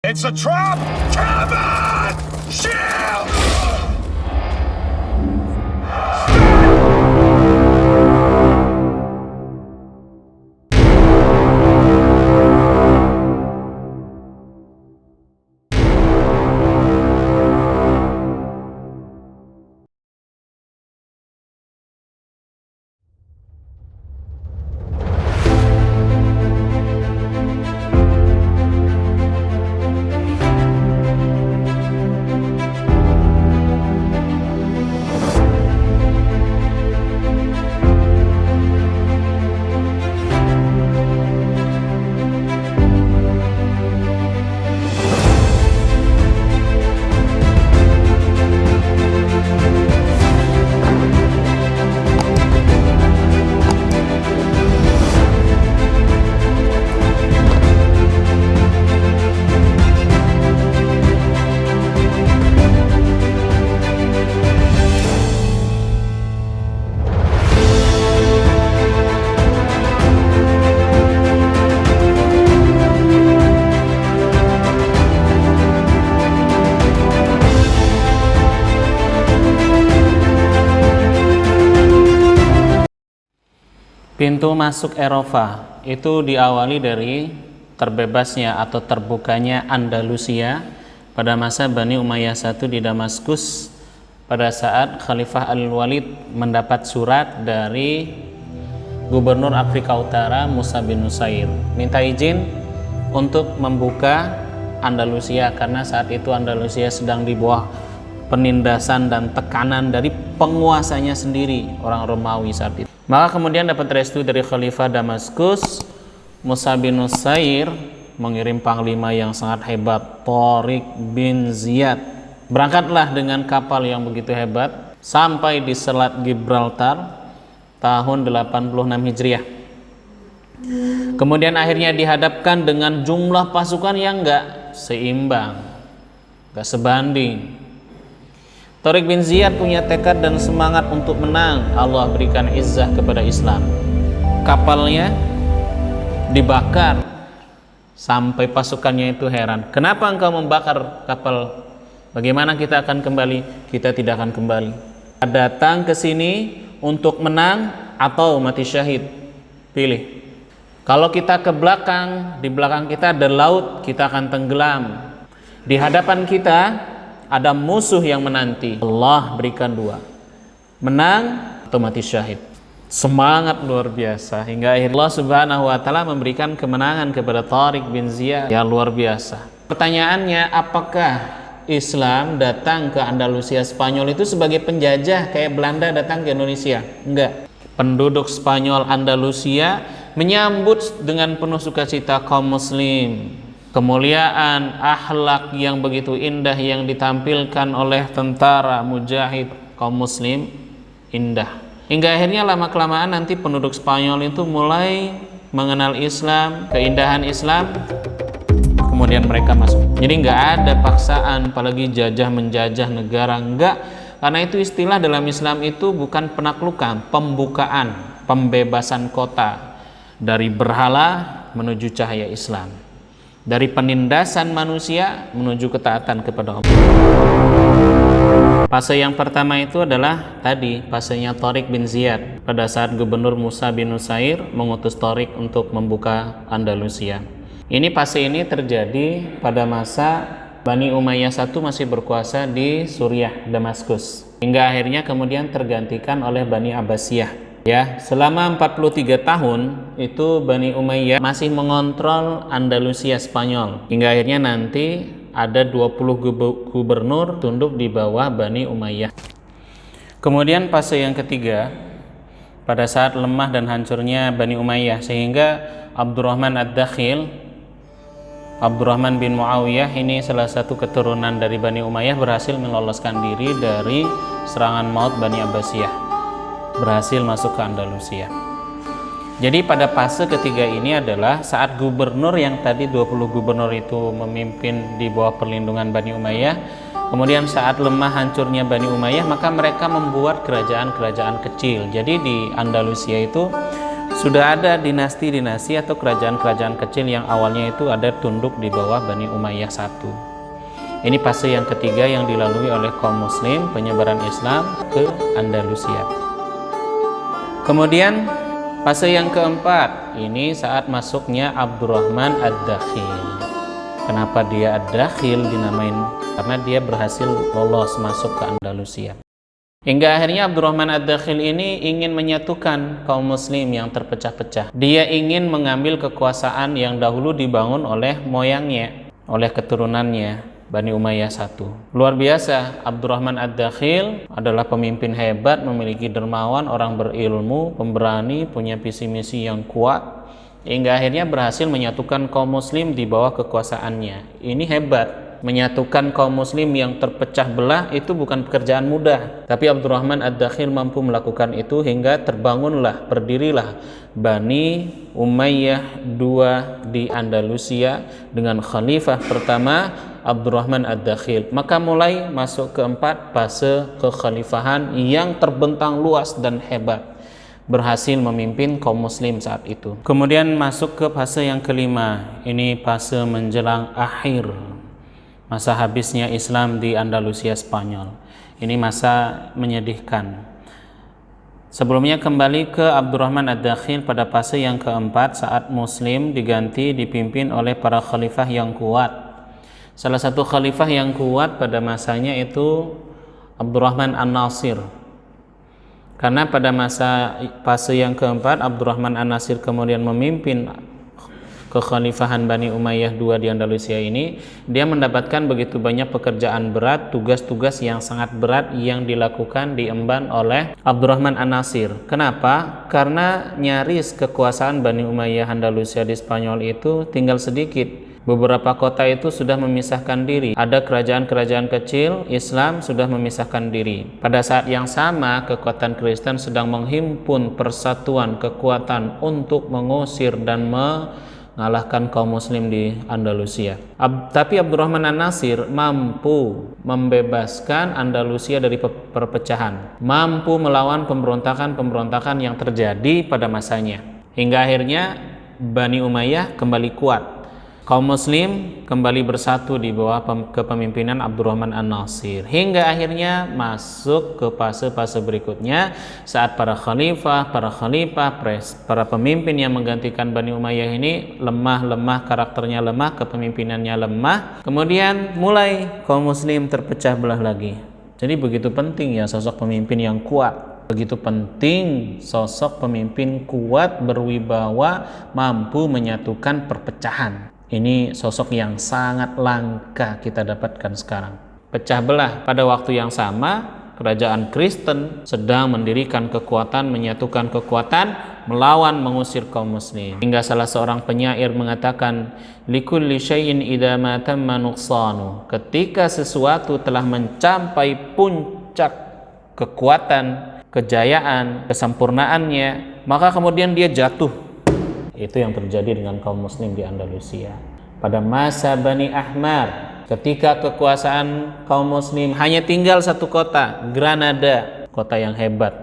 It's a trap! Kevin! Shield! Pintu masuk Eropa itu diawali dari terbebasnya atau terbukanya Andalusia pada masa Bani Umayyah I di Damaskus pada saat Khalifah Al-Walid mendapat surat dari Gubernur Afrika Utara Musa bin Nusair minta izin untuk membuka Andalusia karena saat itu Andalusia sedang di bawah penindasan dan tekanan dari penguasanya sendiri, orang Romawi saat itu. Maka kemudian dapat restu dari Khalifah Damaskus, Musa bin Nusair mengirim panglima yang sangat hebat, Tariq bin Ziyad. Berangkatlah dengan kapal yang begitu hebat sampai di Selat Gibraltar tahun 86 Hijriah. Kemudian akhirnya dihadapkan dengan jumlah pasukan yang enggak seimbang, enggak sebanding. Tariq bin Ziyad punya tekad dan semangat untuk menang. Allah berikan izzah kepada Islam. Kapalnya dibakar sampai pasukannya itu heran. Kenapa engkau membakar kapal? Bagaimana kita akan kembali? Kita tidak akan kembali. Datang ke sini untuk menang atau mati syahid. Pilih. Kalau kita ke belakang, di belakang kita ada laut, kita akan tenggelam. Di hadapan kita ada musuh yang menanti. Allah berikan dua, menang atau mati syahid. Semangat luar biasa hingga akhirnya Allah Subhanahu wa taala memberikan kemenangan kepada Tariq bin Ziyad. Ya luar biasa. Pertanyaannya, apakah Islam datang ke Andalusia Spanyol itu sebagai penjajah kayak Belanda datang ke Indonesia? Enggak. Penduduk Spanyol Andalusia menyambut dengan penuh sukacita kaum muslim. Kemuliaan, akhlak yang begitu indah yang ditampilkan oleh tentara mujahid kaum muslim indah. Hingga akhirnya lama-kelamaan nanti penduduk Spanyol itu mulai mengenal Islam, keindahan Islam, kemudian mereka masuk. Jadi nggak ada paksaan, apalagi jajah menjajah negara, enggak. Karena itu istilah dalam Islam itu bukan penaklukan, pembukaan, pembebasan kota dari berhala menuju cahaya Islam. Dari penindasan manusia menuju ketaatan kepada Allah. Fase yang pertama itu adalah tadi fasenya Tariq bin Ziyad pada saat Gubernur Musa bin Nusair mengutus Tariq untuk membuka Andalusia. Ini fase ini terjadi pada masa Bani Umayyah I masih berkuasa di Suriah, Damaskus. Hingga akhirnya kemudian tergantikan oleh Bani Abbasiyah. Ya, selama 43 tahun itu Bani Umayyah masih mengontrol Andalusia Spanyol. Hingga akhirnya nanti ada 20 gubernur tunduk di bawah Bani Umayyah. Kemudian fase yang ketiga, pada saat lemah dan hancurnya Bani Umayyah sehingga Abdurrahman Ad-Dakhil, Abdurrahman bin Muawiyah, ini salah satu keturunan dari Bani Umayyah, berhasil meloloskan diri dari serangan maut Bani Abbasiyah, berhasil masuk ke Andalusia. Jadi pada fase ketiga ini adalah saat gubernur yang tadi 20 gubernur itu memimpin di bawah perlindungan Bani Umayyah, kemudian saat lemah hancurnya Bani Umayyah maka mereka membuat kerajaan-kerajaan kecil. Jadi di Andalusia itu Sudah ada dinasti-dinasti atau kerajaan-kerajaan kecil yang awalnya itu ada tunduk di bawah Bani Umayyah I. Ini fase yang ketiga yang dilalui oleh kaum muslim penyebaran Islam ke Andalusia. Kemudian fase yang keempat, ini saat masuknya Abdurrahman Ad-Dakhil. Kenapa dia Ad-Dakhil dinamain? Karena dia berhasil lolos masuk ke Andalusia. Hingga akhirnya Abdurrahman Ad-Dakhil ini ingin menyatukan kaum muslim yang terpecah-pecah. Dia ingin mengambil kekuasaan yang dahulu dibangun oleh moyangnya, oleh keturunannya, Bani Umayyah I. Luar biasa, Abdurrahman Ad-Dakhil adalah pemimpin hebat, memiliki dermawan, orang berilmu, pemberani, punya visi misi yang kuat, hingga akhirnya berhasil menyatukan kaum muslim di bawah kekuasaannya. Ini hebat. Menyatukan kaum muslim yang terpecah belah itu bukan pekerjaan mudah, tapi Abdurrahman Ad-Dakhil mampu melakukan itu hingga terbangunlah, berdirilah Bani Umayyah II di Andalusia dengan khalifah pertama Abdurrahman Ad-Dakhil. Maka mulai masuk keempat fase kekhalifahan yang terbentang luas dan hebat, berhasil memimpin kaum muslim saat itu. Kemudian masuk ke fase yang kelima, ini fase menjelang akhir masa habisnya Islam di Andalusia Spanyol. Ini masa menyedihkan. Sebelumnya kembali ke Abdurrahman Ad-Dakhil pada fase yang keempat saat Muslim dipimpin oleh para khalifah yang kuat. Salah satu khalifah yang kuat pada masanya itu Abdurrahman An-Nasir. Karena pada masa fase yang keempat Abdurrahman An-Nasir kemudian memimpin kekhalifahan Bani Umayyah II di Andalusia ini, dia mendapatkan begitu banyak pekerjaan berat, tugas-tugas yang sangat berat yang dilakukan diemban oleh Abdurrahman An-Nasir. Kenapa? Karena nyaris kekuasaan Bani Umayyah Andalusia di Spanyol itu tinggal sedikit. Beberapa kota itu sudah memisahkan diri. Ada kerajaan-kerajaan kecil, Islam sudah memisahkan diri. Pada saat yang sama, kekuatan Kristen sedang menghimpun persatuan kekuatan untuk mengusir dan mengalahkan kaum muslim di Andalusia. Tapi Abdurrahman An-Nasir mampu membebaskan Andalusia dari perpecahan, mampu melawan pemberontakan-pemberontakan yang terjadi pada masanya. Hingga akhirnya Bani Umayyah kembali kuat. Kaum muslim kembali bersatu di bawah kepemimpinan Abdurrahman An-Nasir. Hingga akhirnya masuk ke fase-fase berikutnya saat para khalifah, para pemimpin yang menggantikan Bani Umayyah ini lemah, karakternya lemah, kepemimpinannya lemah. Kemudian mulai kaum muslim terpecah belah lagi. Jadi begitu penting ya sosok pemimpin yang kuat. Begitu penting sosok pemimpin kuat, berwibawa, mampu menyatukan perpecahan. Ini sosok yang sangat langka kita dapatkan sekarang. Pecah belah pada waktu yang sama, kerajaan Kristen sedang mendirikan kekuatan, menyatukan kekuatan, melawan mengusir kaum muslim. Hingga salah seorang penyair mengatakan, likulli syai'in idza ma tamma nuqsanu. Ketika sesuatu telah mencapai puncak kekuatan, kejayaan, kesempurnaannya, maka kemudian dia jatuh. Itu yang terjadi dengan kaum muslim di Andalusia. Pada masa Bani Ahmar, ketika kekuasaan kaum muslim hanya tinggal satu kota, Granada, kota yang hebat.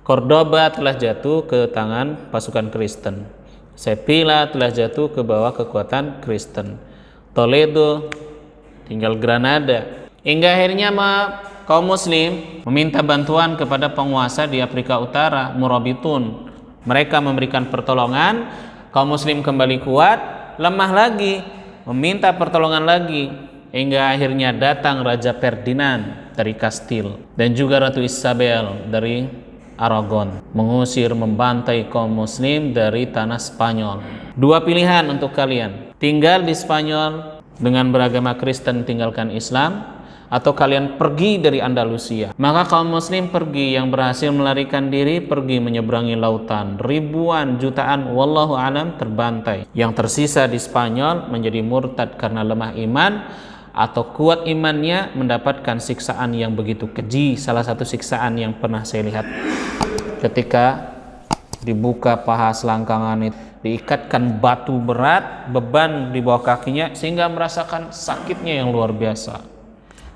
Cordoba telah jatuh ke tangan pasukan Kristen. Sevilla telah jatuh ke bawah kekuatan Kristen. Toledo, tinggal Granada. Hingga akhirnya kaum muslim meminta bantuan kepada penguasa di Afrika Utara, Murabitun. Mereka memberikan pertolongan, kaum muslim kembali kuat, lemah lagi, meminta pertolongan lagi, hingga akhirnya datang Raja Ferdinand dari Kastil dan juga Ratu Isabel dari Aragon, mengusir, membantai kaum muslim dari tanah Spanyol. Dua pilihan untuk kalian, tinggal di Spanyol dengan beragama Kristen, tinggalkan Islam, atau kalian pergi dari Andalusia. Maka kaum muslim pergi, yang berhasil melarikan diri pergi menyeberangi lautan. Ribuan, jutaan, wallahu alam, terbantai. Yang tersisa di Spanyol menjadi murtad karena lemah iman, atau kuat imannya mendapatkan siksaan yang begitu keji. Salah satu siksaan yang pernah saya lihat ketika dibuka paha selangkangan itu, diikatkan batu berat, beban di bawah kakinya, sehingga merasakan sakitnya yang luar biasa.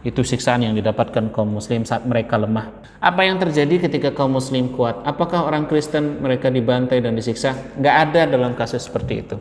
Itu siksaan yang didapatkan kaum muslim saat mereka lemah. Apa yang terjadi ketika kaum muslim kuat? Apakah orang Kristen mereka dibantai dan disiksa? Nggak ada dalam kasus seperti itu.